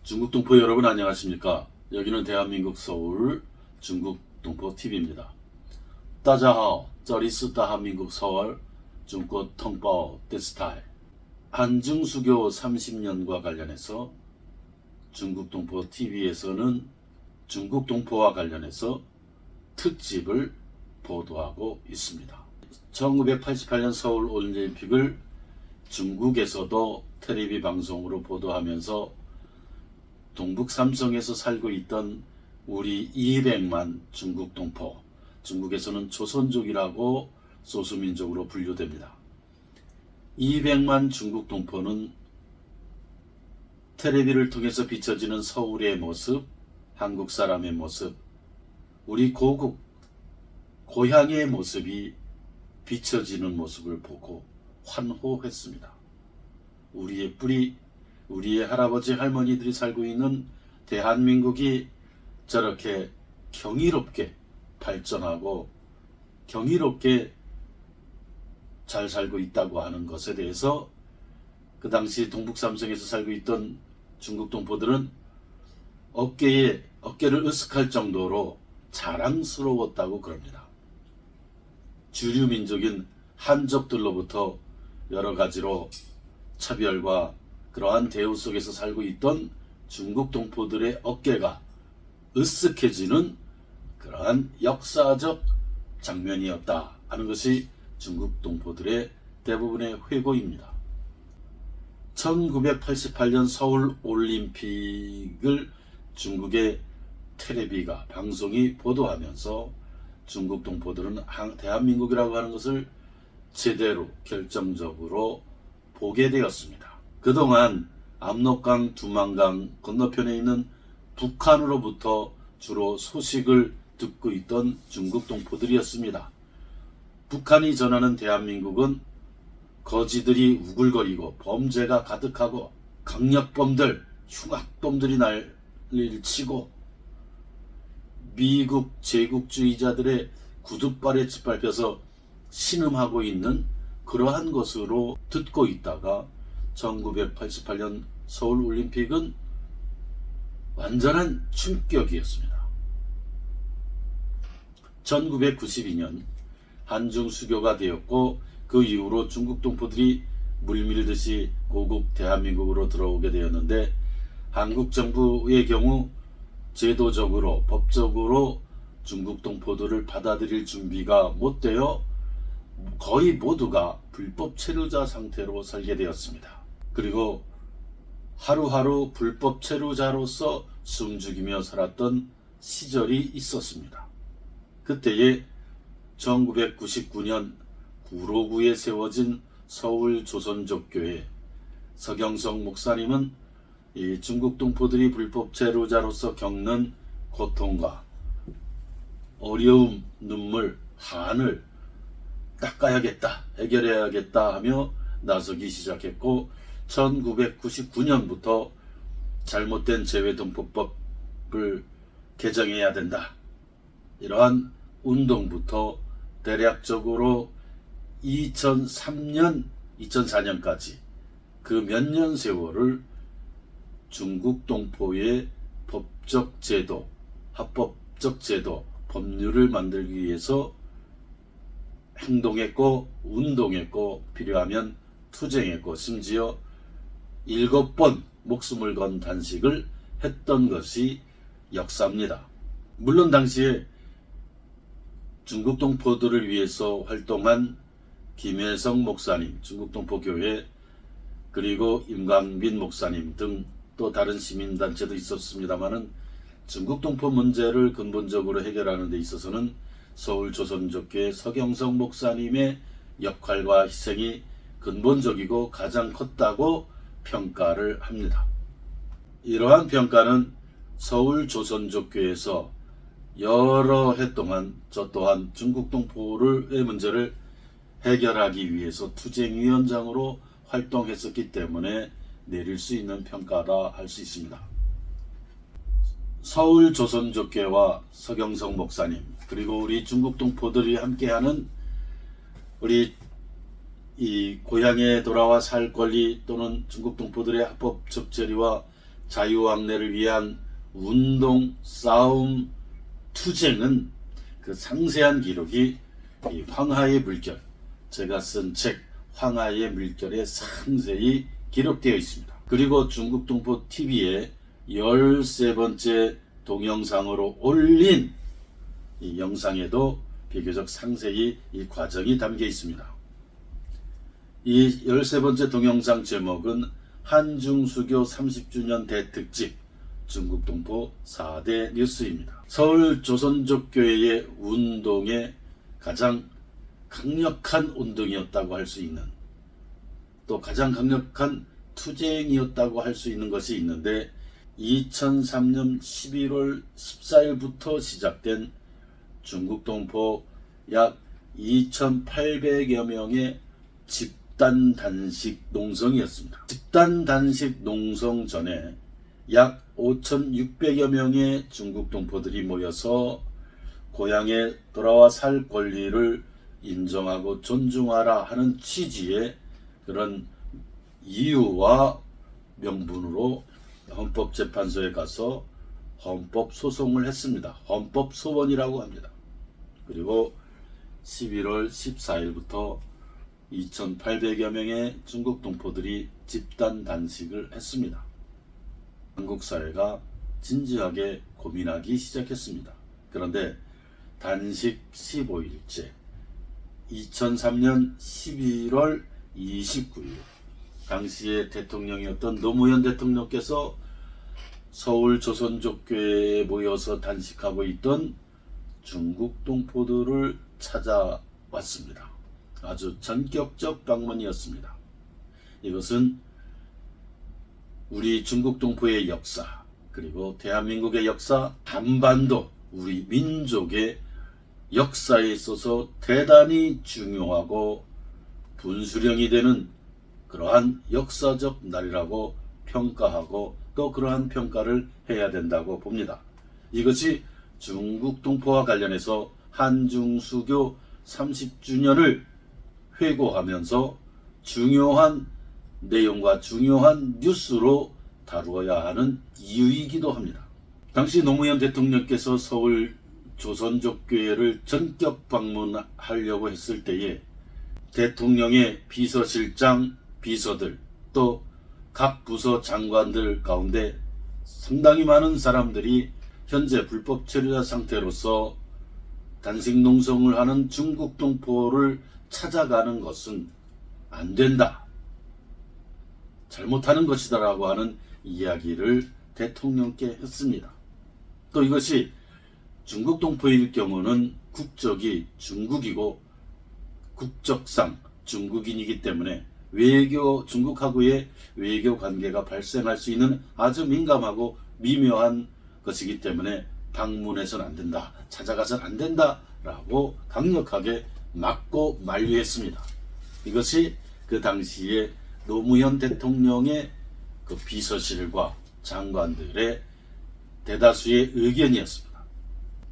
중국 동포 여러분 안녕하십니까? 여기는 대한민국 서울 중국 동포 TV입니다. 大家好，这里是 대한민국 서울 중국 동포电视台. 한중수교 30년과 관련해서 중국 동포 TV에서는 중국 동포와 관련해서 특집을 보도하고 있습니다. 1988년 서울 올림픽을 중국에서도 텔레비 방송으로 보도하면서 동북 삼성에서 살고 있던 우리 200만 중국 동포, 중국에서는 조선족이라고 소수민족으로 분류됩니다. 200만 중국 동포는 텔레비를 통해서 비춰지는 서울의 모습, 한국 사람의 모습, 우리 고국, 고향의 모습이 비춰지는 모습을 보고 환호했습니다. 우리의 뿌리, 우리의 할아버지 할머니들이 살고 있는 대한민국이 저렇게 경이롭게 발전하고 경이롭게 잘 살고 있다고 하는 것에 대해서 그 당시 동북 삼성에서 살고 있던 중국 동포들은 어깨를 으쓱할 정도로 자랑스러웠다고 그럽니다. 주류 민족인 한족들로부터 여러 가지로 차별과 그러한 대우 속에서 살고 있던 중국 동포들의 어깨가 으쓱해지는 그러한 역사적 장면이었다 하는 것이 중국 동포들의 대부분의 회고입니다. 1988년 서울 올림픽을 중국의 텔레비가 방송이 보도하면서 중국 동포들은 대한민국이라고 하는 것을 제대로 결정적으로 보게 되었습니다. 그동안 압록강, 두만강 건너편에 있는 북한으로부터 주로 소식을 듣고 있던 중국 동포들이었습니다. 북한이 전하는 대한민국은 거지들이 우글거리고 범죄가 가득하고 강력범들, 흉악범들이 난리를 치고 미국 제국주의자들의 구둣발에 짓밟혀서 신음하고 있는 그러한 것으로 듣고 있다가 1988년 서울올림픽은 완전한 충격이었습니다. 1992년 한중수교가 되었고 그 이후로 중국 동포들이 물밀듯이 고국 대한민국으로 들어오게 되었는데 한국 정부의 경우 제도적으로 법적으로 중국 동포들을 받아들일 준비가 못되어 거의 모두가 불법 체류자 상태로 살게 되었습니다. 그리고 하루하루 불법 체류자로서 숨죽이며 살았던 시절이 있었습니다. 그때에 1999년 구로구에 세워진 서울 조선족교회 서경석 목사님은 이 중국 동포들이 불법 체류자로서 겪는 고통과 어려움, 눈물, 한을 닦아야겠다, 해결해야겠다 하며 나서기 시작했고 1999년부터 잘못된 재외동포법을 개정해야 된다. 이러한 운동부터 대략적으로 2003년, 2004년까지 그 몇 년 세월을 중국 동포의 법적 제도, 합법적 제도, 법률을 만들기 위해서 행동했고 운동했고 필요하면 투쟁했고 심지어 7번 목숨을 건 단식을 했던 것이 역사입니다. 물론 당시에 중국 동포들을 위해서 활동한 김혜성 목사님, 중국 동포교회 그리고 임광빈 목사님 등 또 다른 시민단체도 있었습니다마는 중국 동포 문제를 근본적으로 해결하는 데 있어서는 서울 조선족교회 서경석 목사님의 역할과 희생이 근본적이고 가장 컸다고 평가를 합니다. 이러한 평가는 서울 조선족교회에서 여러 해 동안 저 또한 중국 동포의 문제를 해결하기 위해서 투쟁위원장으로 활동했었기 때문에 내릴 수 있는 평가라 할 수 있습니다. 서울 조선족교회와 서경석 목사님 그리고 우리 중국 동포들이 함께하는 우리 이 고향에 돌아와 살 권리 또는 중국 동포들의 합법 적재리와 자유왕래를 위한 운동, 싸움, 투쟁은 그 상세한 기록이 이 황하의 물결, 제가 쓴 책 황하의 물결에 상세히 기록되어 있습니다. 그리고 중국동포 TV에 13번째 동영상으로 올린 이 영상에도 비교적 상세히 이 과정이 담겨 있습니다. 이 13번째 동영상 제목은 한중수교 30주년 대특집 중국동포 4대 뉴스입니다. 서울 조선족교회의 운동의 가장 강력한 운동이었다고 할 수 있는, 또 가장 강력한 투쟁이었다고 할 수 있는 것이 있는데, 2003년 11월 14일부터 시작된 중국동포 약 2,800여 명의 집단 단식 농성이었습니다. 집단 단식 농성 전에 약 5,600여 명의 중국동포들이 모여서 고향에 돌아와 살 권리를 인정하고 존중하라 하는 취지의 그런 이유와 명분으로 헌법재판소에 가서 헌법소송을 했습니다. 헌법소원이라고 합니다. 그리고 11월 14일부터 2,800여 명의 중국 동포들이 집단 단식을 했습니다. 한국 사회가 진지하게 고민하기 시작했습니다. 그런데 단식 15일째 2003년 11월 29일 당시의 대통령이었던 노무현 대통령께서 서울 조선족교회에 모여서 단식하고 있던 중국 동포들을 찾아왔습니다. 아주 전격적 방문이었습니다. 이것은 우리 중국 동포의 역사, 그리고 대한민국의 역사, 한반도 우리 민족의 역사에 있어서 대단히 중요하고 분수령이 되는 그러한 역사적 날이라고 평가하고 또 그러한 평가를 해야 된다고 봅니다. 이것이 중국 동포와 관련해서 한중수교 30주년을 회고하면서 중요한 내용과 중요한 뉴스로 다루어야 하는 이유이기도 합니다. 당시 노무현 대통령께서 서울 조선족교회를 전격 방문하려고 했을 때에 대통령의 비서실장, 비서들, 또 각 부서 장관들 가운데 상당히 많은 사람들이 현재 불법 체류자 상태로서 단식 농성을 하는 중국 동포를 찾아가는 것은 안 된다, 잘못하는 것이다 라고 하는 이야기를 대통령께 했습니다. 또 이것이 중국 동포일 경우는 국적이 중국이고 국적상 중국인이기 때문에 중국하고의 외교 관계가 발생할 수 있는 아주 민감하고 미묘한 것이기 때문에 방문해서는 안 된다, 찾아가서는 안 된다 라고 강력하게 막고 만류했습니다. 이것이 그 당시에 노무현 대통령의 그 비서실과 장관들의 대다수의 의견이었습니다.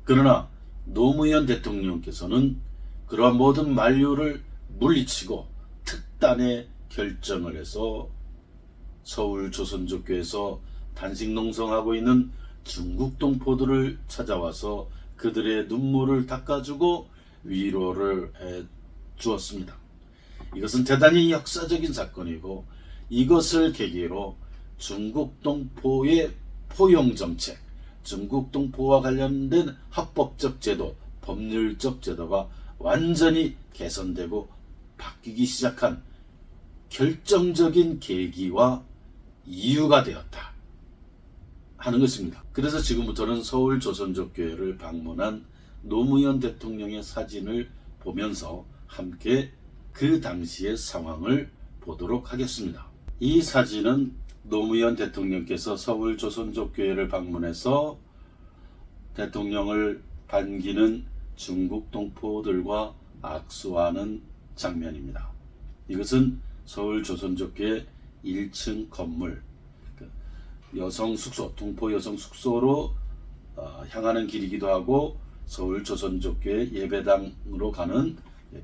그러나 노무현 대통령께서는 그러한 모든 만류를 물리치고 특단의 결정을 해서 서울 조선족교에서 단식 농성하고 있는 중국 동포들을 찾아와서 그들의 눈물을 닦아주고 위로를 해 주었습니다. 이것은 대단히 역사적인 사건이고, 이것을 계기로 중국 동포의 포용 정책, 중국 동포와 관련된 합법적 제도, 법률적 제도가 완전히 개선되고 바뀌기 시작한 결정적인 계기와 이유가 되었다 하는 것입니다. 그래서 지금부터는 서울 조선족교회를 방문한 노무현 대통령의 사진을 보면서 함께 그 당시의 상황을 보도록 하겠습니다. 이 사진은 노무현 대통령께서 서울 조선족교회를 방문해서 대통령을 반기는 중국 동포들과 악수하는 장면입니다. 이것은 서울 조선족교회 1층 건물, 여성 숙소, 동포 여성 숙소로 향하는 길이기도 하고 서울 조선족교회 예배당으로 가는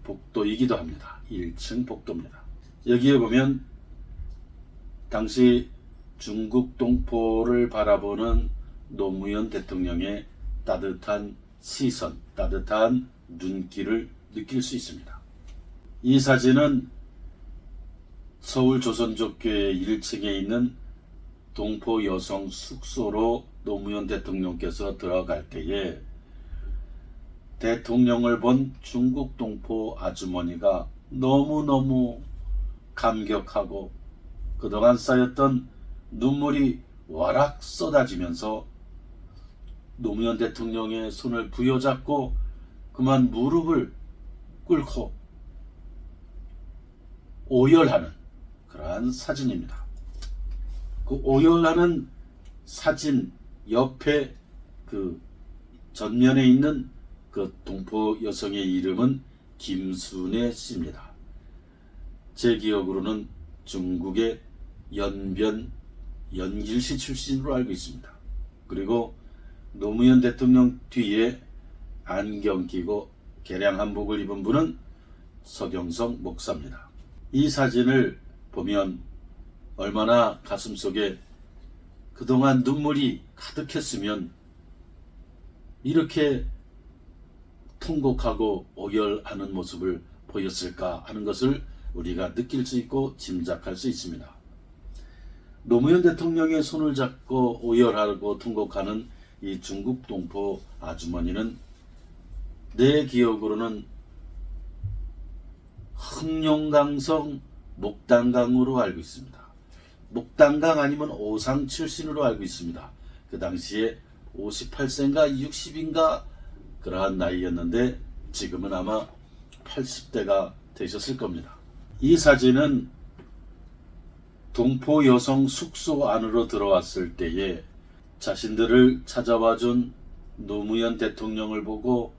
복도이기도 합니다. 1층 복도입니다. 여기에 보면 당시 중국 동포를 바라보는 노무현 대통령의 따뜻한 시선, 따뜻한 눈길을 느낄 수 있습니다. 이 사진은 서울 조선족교회 1층에 있는 동포 여성 숙소로 노무현 대통령께서 들어갈 때에 대통령을 본 중국 동포 아주머니가 너무너무 감격하고 그동안 쌓였던 눈물이 와락 쏟아지면서 노무현 대통령의 손을 부여잡고 그만 무릎을 꿇고 오열하는 그러한 사진입니다. 그 오열하는 사진 옆에 그 전면에 있는 그 동포 여성의 이름은 김순애 씨입니다. 제 기억으로는 중국의 연길시 출신으로 알고 있습니다. 그리고 노무현 대통령 뒤에 안경 끼고 개량 한복을 입은 분은 서경석 목사입니다. 이 사진을 보면 얼마나 가슴속에 그동안 눈물이 가득했으면 이렇게 통곡하고 오열하는 모습을 보였을까 하는 것을 우리가 느낄 수 있고 짐작할 수 있습니다. 노무현 대통령의 손을 잡고 오열하고 통곡하는 이 중국 동포 아주머니는 내 기억으로는 흑룡강성 목단강으로 알고 있습니다. 목단강 아니면 오상 출신으로 알고 있습니다. 그 당시에 58세인가 60인가 그러한 나이였는데 지금은 아마 80대가 되셨을 겁니다. 이 사진은 동포 여성 숙소 안으로 들어왔을 때에 자신들을 찾아와준 노무현 대통령을 보고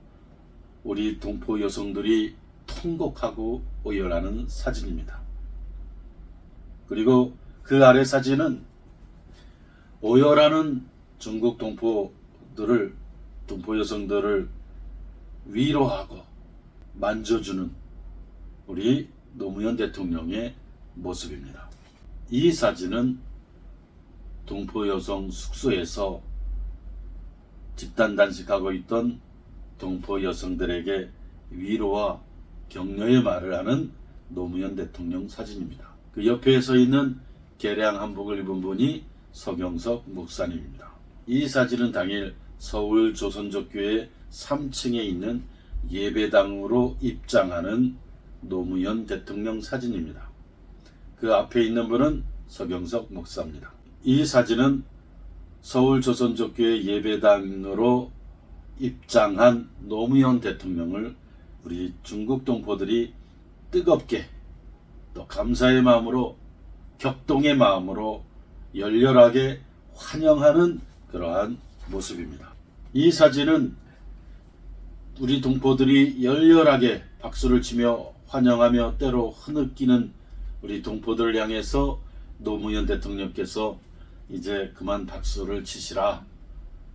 우리 동포 여성들이 통곡하고 오열하는 사진입니다. 그리고 그 아래 사진은 오열하는 중국 동포 여성들을 위로하고 만져주는 우리 노무현 대통령의 모습입니다. 이 사진은 동포 여성 숙소에서 집단 단식하고 있던 동포 여성들에게 위로와 격려의 말을 하는 노무현 대통령 사진입니다. 그 옆에 서 있는 개량 한복을 입은 분이 서경석 목사님입니다. 이 사진은 당일 서울 조선족교회 3층에 있는 예배당으로 입장하는 노무현 대통령 사진입니다. 그 앞에 있는 분은 서경석 목사입니다. 이 사진은 서울 조선족교회 예배당으로 입장한 노무현 대통령을 우리 중국 동포들이 뜨겁게 또 감사의 마음으로 격동의 마음으로 열렬하게 환영하는 그러한 모습입니다. 이 사진은 우리 동포들이 열렬하게 박수를 치며 환영하며 때로 흐느끼는 우리 동포들을 향해서 노무현 대통령께서 이제 그만 박수를 치시라,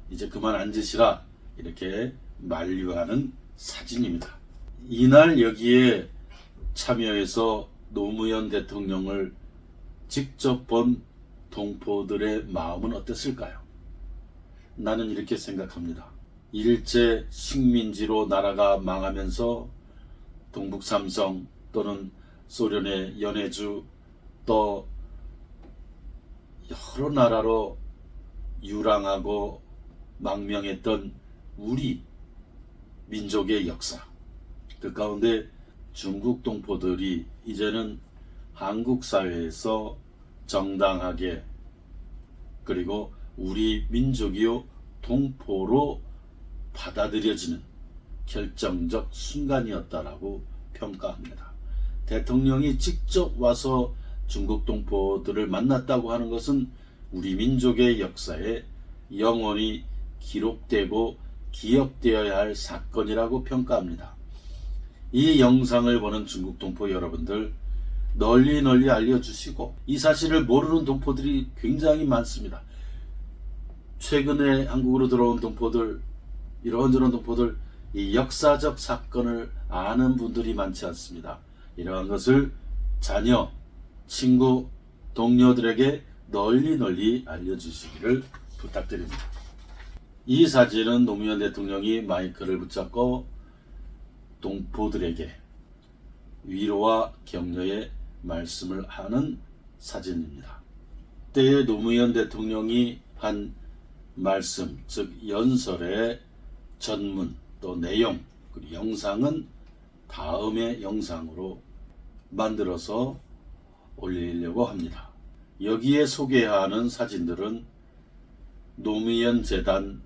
이제 그만 앉으시라 이렇게 만류하는 사진입니다. 이날 여기에 참여해서 노무현 대통령을 직접 본 동포들의 마음은 어땠을까요? 나는 이렇게 생각합니다. 일제 식민지로 나라가 망하면서 동북 삼성 또는 소련의 연해주 또 여러 나라로 유랑하고 망명했던 우리 민족의 역사, 그 가운데 중국 동포들이 이제는 한국 사회에서 정당하게 그리고 우리 민족이요 동포로 받아들여지는 결정적 순간이었다라고 평가합니다. 대통령이 직접 와서 중국 동포들을 만났다고 하는 것은 우리 민족의 역사에 영원히 기록되고 기억되어야 할 사건이라고 평가합니다. 이 영상을 보는 중국 동포 여러분들 널리 알려주시고, 이 사실을 모르는 동포들이 굉장히 많습니다. 최근에 한국으로 들어온 동포들, 이런저런 동포들, 이 역사적 사건을 아는 분들이 많지 않습니다. 이러한 것을 자녀, 친구, 동료들에게 널리 알려주시기를 부탁드립니다. 이 사진은 노무현 대통령이 마이크를 붙잡고 동포들에게 위로와 격려의 말씀을 하는 사진입니다. 그때의 노무현 대통령이 한 말씀, 즉 연설의 전문 또 내용 그리고 영상은 다음의 영상으로 만들어서 올리려고 합니다. 여기에 소개하는 사진들은 노무현 재단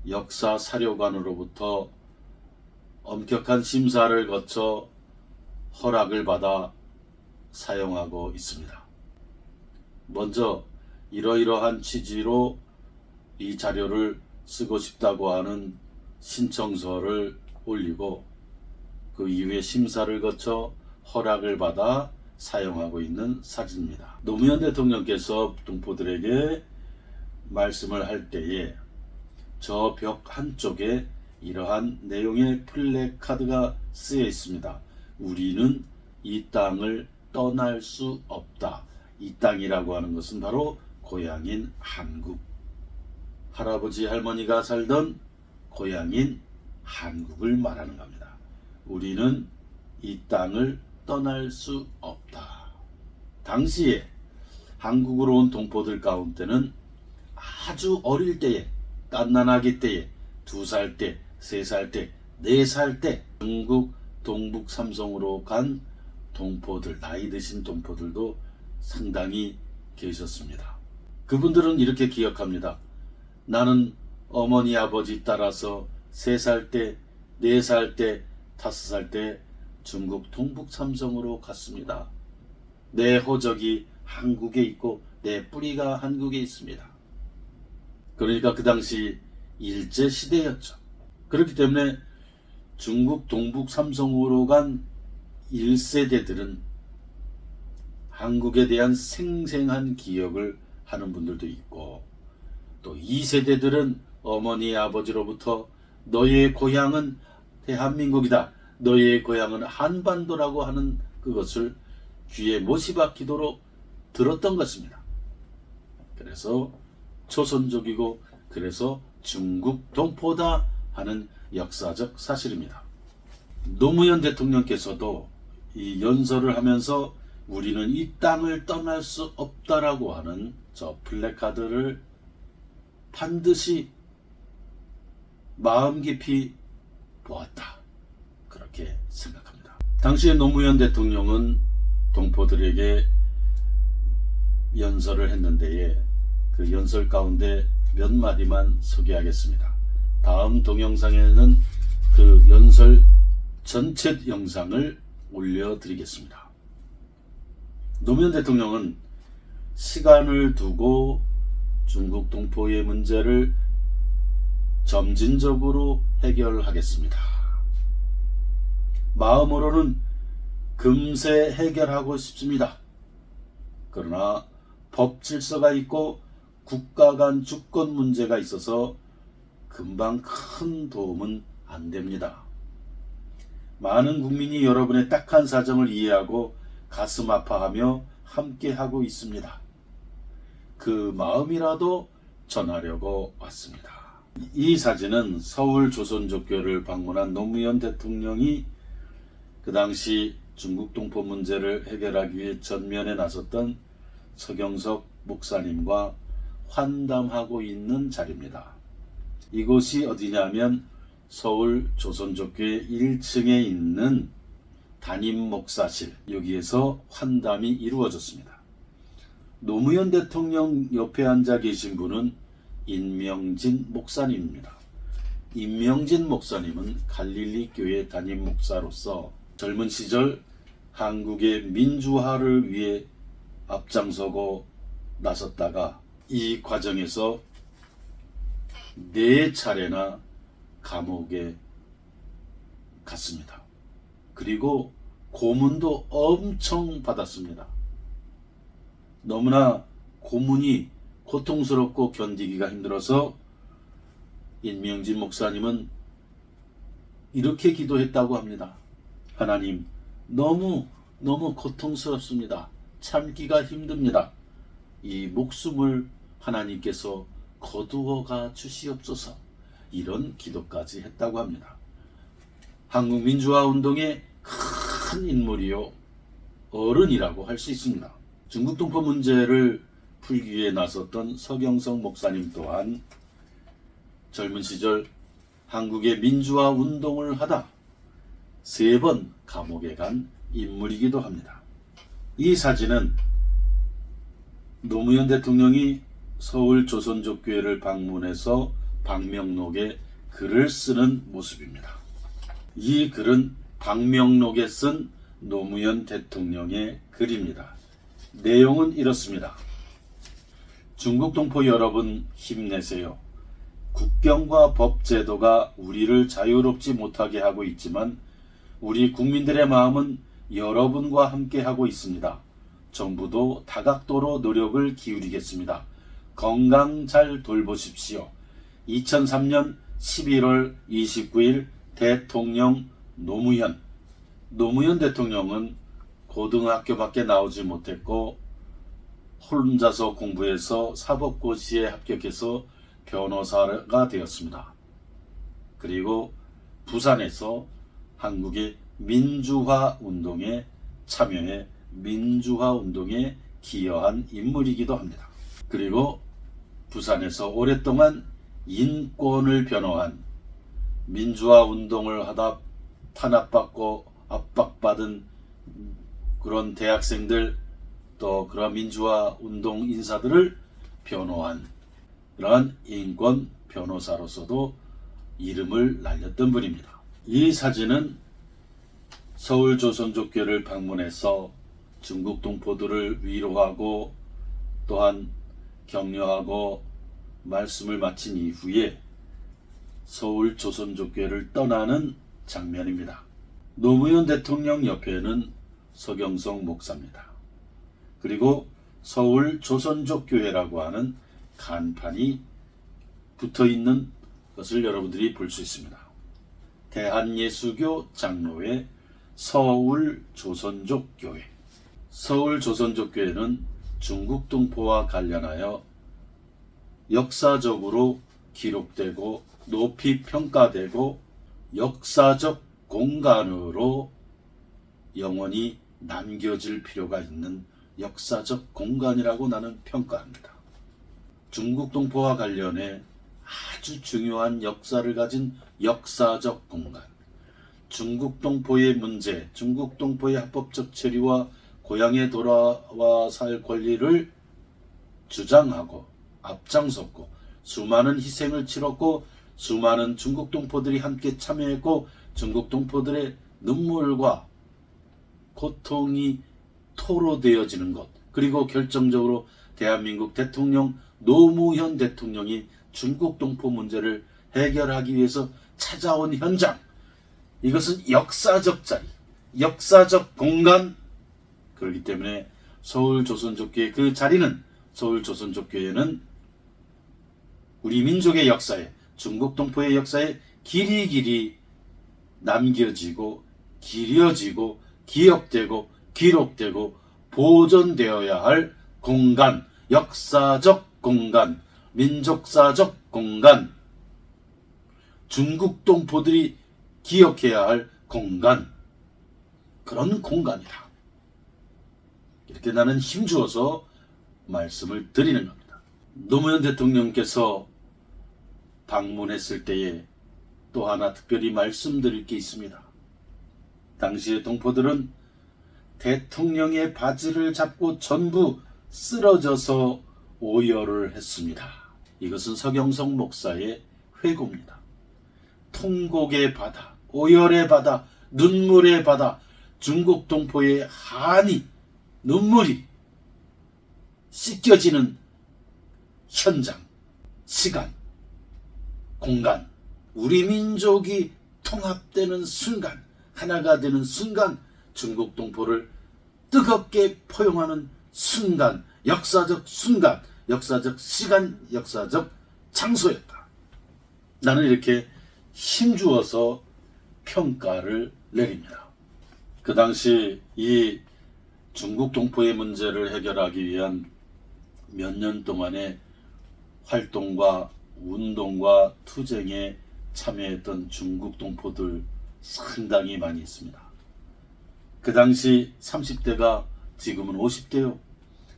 역사사료관으로부터 엄격한 심사를 거쳐 허락을 받아 사용하고 있습니다. 먼저 이러이러한 취지로 이 자료를 쓰고 싶다고 하는 신청서를 올리고 그 이후에 심사를 거쳐 허락을 받아 사용하고 있는 사진입니다. 노무현 대통령께서 동포들에게 말씀을 할 때에 저 벽 한쪽에 이러한 내용의 플래카드가 쓰여 있습니다. 우리는 이 땅을 떠날 수 없다. 이 땅이라고 하는 것은 바로 고향인 한국. 할아버지 할머니가 살던 고향인 한국을 말하는 겁니다. 우리는 이 땅을 떠날 수 없다. 당시에 한국으로 온 동포들 가운데는 아주 어릴 때에, 갓난아기 때에, 2살 때, 3살 때, 4살 때 중국 동북 삼성으로 간 동포들, 나이 드신 동포들도 상당히 계셨습니다. 그분들은 이렇게 기억합니다. 나는 어머니 아버지 따라서 3살 때, 4살 때, 5살 때 중국 동북 삼성으로 갔습니다. 내 호적이 한국에 있고 내 뿌리가 한국에 있습니다. 그러니까 그 당시 일제 시대였죠. 그렇기 때문에 중국 동북 삼성으로 간 1세대들은 한국에 대한 생생한 기억을 하는 분들도 있고, 또 2세대들은 어머니 아버지로부터 너의 고향은 대한민국이다, 너의 고향은 한반도라고 하는 그것을 귀에 못이 박히도록 들었던 것입니다. 그래서 조선족이고 그래서 중국 동포다 하는 역사적 사실입니다. 노무현 대통령께서도 이 연설을 하면서 우리는 이 땅을 떠날 수 없다라고 하는 저 플래카드를 반드시 마음 깊이 보았다, 그렇게 생각합니다. 당시에 노무현 대통령은 동포들에게 연설을 했는데에 그 연설 가운데 몇 마디만 소개하겠습니다. 다음 동영상에는 그 연설 전체 영상을 올려드리겠습니다. 노무현 대통령은 시간을 두고 중국 동포의 문제를 점진적으로 해결하겠습니다. 마음으로는 금세 해결하고 싶습니다. 그러나 법 질서가 있고 국가 간 주권 문제가 있어서 금방 큰 도움은 안 됩니다. 많은 국민이 여러분의 딱한 사정을 이해하고 가슴 아파하며 함께하고 있습니다. 그 마음이라도 전하려고 왔습니다. 이 사진은 서울 조선족교를 방문한 노무현 대통령이 그 당시 중국 동포 문제를 해결하기 위해 전면에 나섰던 서경석 목사님과 환담하고 있는 자리입니다. 이곳이 어디냐면 서울 조선족교회 1층에 있는 담임 목사실, 여기에서 환담이 이루어졌습니다. 노무현 대통령 옆에 앉아 계신 분은 임명진 목사님입니다. 임명진 목사님은 갈릴리 교회 담임 목사로서 젊은 시절 한국의 민주화를 위해 앞장서고 나섰다가 이 과정에서 4차례나 감옥에 갔습니다. 그리고 고문도 엄청 받았습니다. 너무나 고문이 고통스럽고 견디기가 힘들어서 임명진 목사님은 이렇게 기도했다고 합니다. 하나님, 너무 고통스럽습니다. 참기가 힘듭니다. 이 목숨을 하나님께서 거두어가 주시옵소서, 이런 기도까지 했다고 합니다. 한국 민주화 운동의 큰 인물이요, 어른이라고 할 수 있습니다. 중국 동포 문제를 풀기 위해 나섰던 서경석 목사님 또한 젊은 시절 한국의 민주화 운동을 하다 3번 감옥에 간 인물이기도 합니다. 이 사진은 노무현 대통령이 서울 조선족교회를 방문해서 방명록에 글을 쓰는 모습입니다. 이 글은 방명록에 쓴 노무현 대통령의 글입니다. 내용은 이렇습니다. 중국 동포 여러분, 힘내세요. 국경과 법 제도가 우리를 자유롭지 못하게 하고 있지만 우리 국민들의 마음은 여러분과 함께 하고 있습니다. 정부도 다각도로 노력을 기울이겠습니다. 건강 잘 돌보십시오. 2003년 11월 29일 대통령 노무현 대통령은 고등학교밖에 나오지 못했고 혼자서 공부해서 사법고시에 합격해서 변호사가 되었습니다. 그리고 부산에서 한국의 민주화 운동에 참여해 민주화 운동에 기여한 인물이기도 합니다. 그리고 부산에서 오랫동안 인권을 변호한, 민주화 운동을 하다 탄압받고 압박받은 그런 대학생들, 또 그런 민주화 운동 인사들을 변호한 그러한 인권 변호사로서도 이름을 날렸던 분입니다. 이 사진은 서울 조선족교를 방문해서 중국 동포들을 위로하고 또한 격려하고 말씀을 마친 이후에 서울 조선족교를 떠나는 장면입니다. 노무현 대통령 옆에는 서경석 목사입니다. 그리고 서울 조선족교회라고 하는 간판이 붙어있는 것을 여러분들이 볼 수 있습니다. 대한예수교 장로회 서울 조선족교회. 서울 조선족교회는 중국 동포와 관련하여 역사적으로 기록되고 높이 평가되고 역사적 공간으로 영원히 남겨질 필요가 있는 역사적 공간이라고 나는 평가합니다. 중국 동포와 관련해 아주 중요한 역사를 가진 역사적 공간, 중국 동포의 문제, 중국 동포의 합법적 처리와 고향에 돌아와 살 권리를 주장하고 앞장섰고 수많은 희생을 치렀고 수많은 중국 동포들이 함께 참여했고 중국 동포들의 눈물과 고통이 토로되어지는 것, 그리고 결정적으로 대한민국 대통령 노무현 대통령이 중국 동포 문제를 해결하기 위해서 찾아온 현장, 이것은 역사적 자리, 역사적 공간. 그렇기 때문에 서울 조선족교회 그 자리는, 서울 조선족교회는 우리 민족의 역사에, 중국 동포의 역사에 길이길이 남겨지고 기려지고 기억되고 기록되고 보존되어야 할 공간, 역사적 공간, 민족사적 공간, 중국 동포들이 기억해야 할 공간, 그런 공간이다. 이렇게 나는 힘주어서 말씀을 드리는 겁니다. 노무현 대통령께서 방문했을 때에 또 하나 특별히 말씀드릴 게 있습니다. 당시의 동포들은 대통령의 바지를 잡고 전부 쓰러져서 오열을 했습니다. 이것은 서경석 목사의 회고입니다. 통곡의 바다, 오열의 바다, 눈물의 바다, 중국 동포의 한이, 눈물이 씻겨지는 현장, 시간, 공간, 우리 민족이 통합되는 순간, 하나가 되는 순간, 중국 동포를 뜨겁게 포용하는 순간, 역사적 순간, 역사적 시간, 역사적 장소였다. 나는 이렇게 힘주어서 평가를 내립니다. 그 당시 이 중국 동포의 문제를 해결하기 위한 몇 년 동안의 활동과 운동과 투쟁에 참여했던 중국 동포들 상당히 많이 있습니다. 그 당시 30대가 지금은 50대요.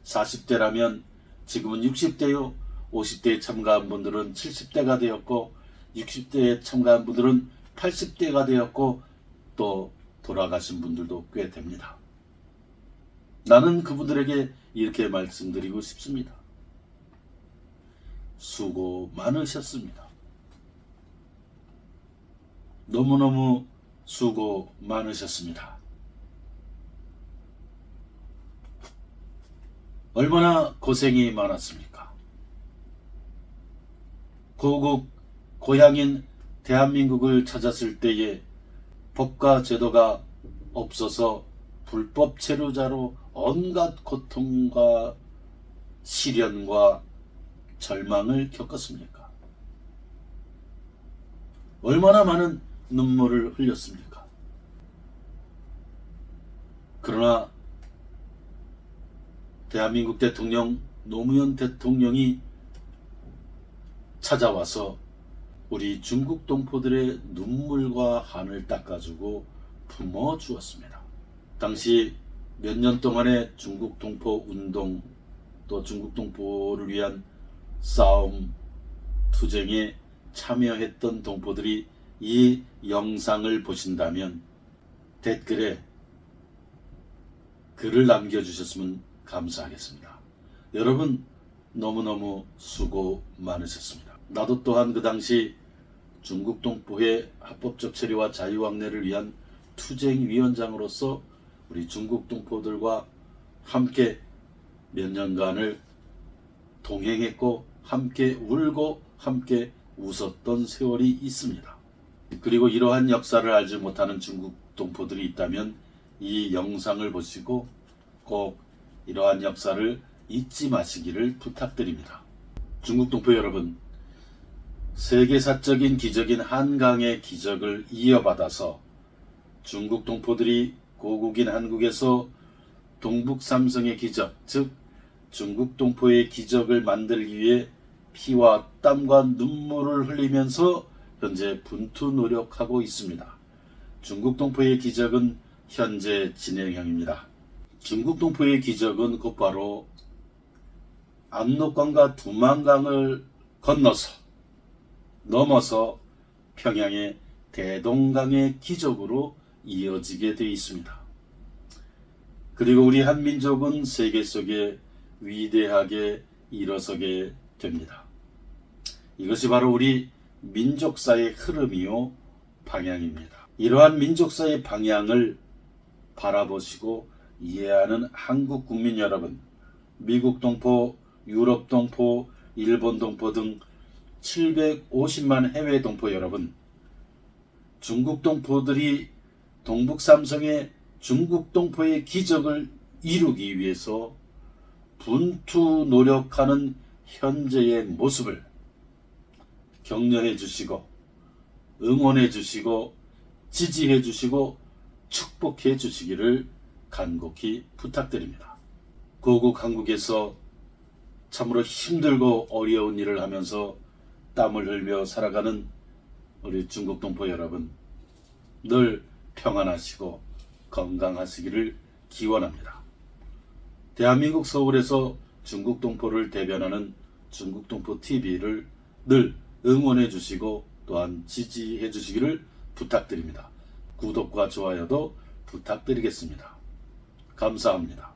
40대라면 지금은 60대요. 50대에 참가한 분들은 70대가 되었고 60대에 참가한 분들은 80대가 되었고 또 돌아가신 분들도 꽤 됩니다. 나는 그분들에게 이렇게 말씀드리고 싶습니다. 수고 많으셨습니다. 너무너무 수고 많으셨습니다. 얼마나 고생이 많았습니까? 고국 고향인 대한민국을 찾았을 때에 법과 제도가 없어서 불법 체류자로 온갖 고통과 시련과 절망을 겪었습니까? 얼마나 많은 눈물을 흘렸습니까? 그러나 대한민국 대통령 노무현 대통령이 찾아와서 우리 중국 동포들의 눈물과 한을 닦아주고 품어주었습니다. 당시 몇 년 동안의 중국 동포 운동 또 중국 동포를 위한 싸움, 투쟁에 참여했던 동포들이 이 영상을 보신다면 댓글에 글을 남겨주셨으면 감사하겠습니다. 여러분 너무너무 수고 많으셨습니다. 나도 또한 그 당시 중국 동포의 합법적 체류와 자유왕래를 위한 투쟁위원장으로서 우리 중국 동포들과 함께 몇 년간을 동행했고 함께 울고 함께 웃었던 세월이 있습니다. 그리고 이러한 역사를 알지 못하는 중국 동포들이 있다면 이 영상을 보시고 꼭 이러한 역사를 잊지 마시기를 부탁드립니다. 중국 동포 여러분, 세계사적인 기적인 한강의 기적을 이어받아서 중국 동포들이 고국인 한국에서 동북 삼성의 기적, 즉 중국 동포의 기적을 만들기 위해 피와 땀과 눈물을 흘리면서 현재 분투 노력하고 있습니다. 중국 동포의 기적은 현재 진행형입니다. 중국 동포의 기적은 곧바로 압록강과 두만강을 넘어서 평양의 대동강의 기적으로 이어지게 되어 있습니다. 그리고 우리 한민족은 세계 속에 위대하게 일어서게 됩니다. 이것이 바로 우리 민족사의 흐름이요 방향입니다. 이러한 민족사의 방향을 바라보시고 이해하는 한국 국민 여러분, 미국 동포, 유럽 동포, 일본 동포 등 750만 해외 동포 여러분, 중국 동포들이 동북 삼성의 중국 동포의 기적을 이루기 위해서 분투 노력하는 현재의 모습을 격려해 주시고 응원해 주시고 지지해 주시고 축복해 주시기를 간곡히 부탁드립니다. 고국 한국에서 참으로 힘들고 어려운 일을 하면서 땀을 흘며 살아가는 우리 중국 동포 여러분, 늘 평안하시고 건강하시기를 기원합니다. 대한민국 서울에서 중국 동포를 대변하는 중국 동포 TV를 늘 응원해 주시고 또한 지지해 주시기를 부탁드립니다. 구독과 좋아요도 부탁드리겠습니다. 감사합니다.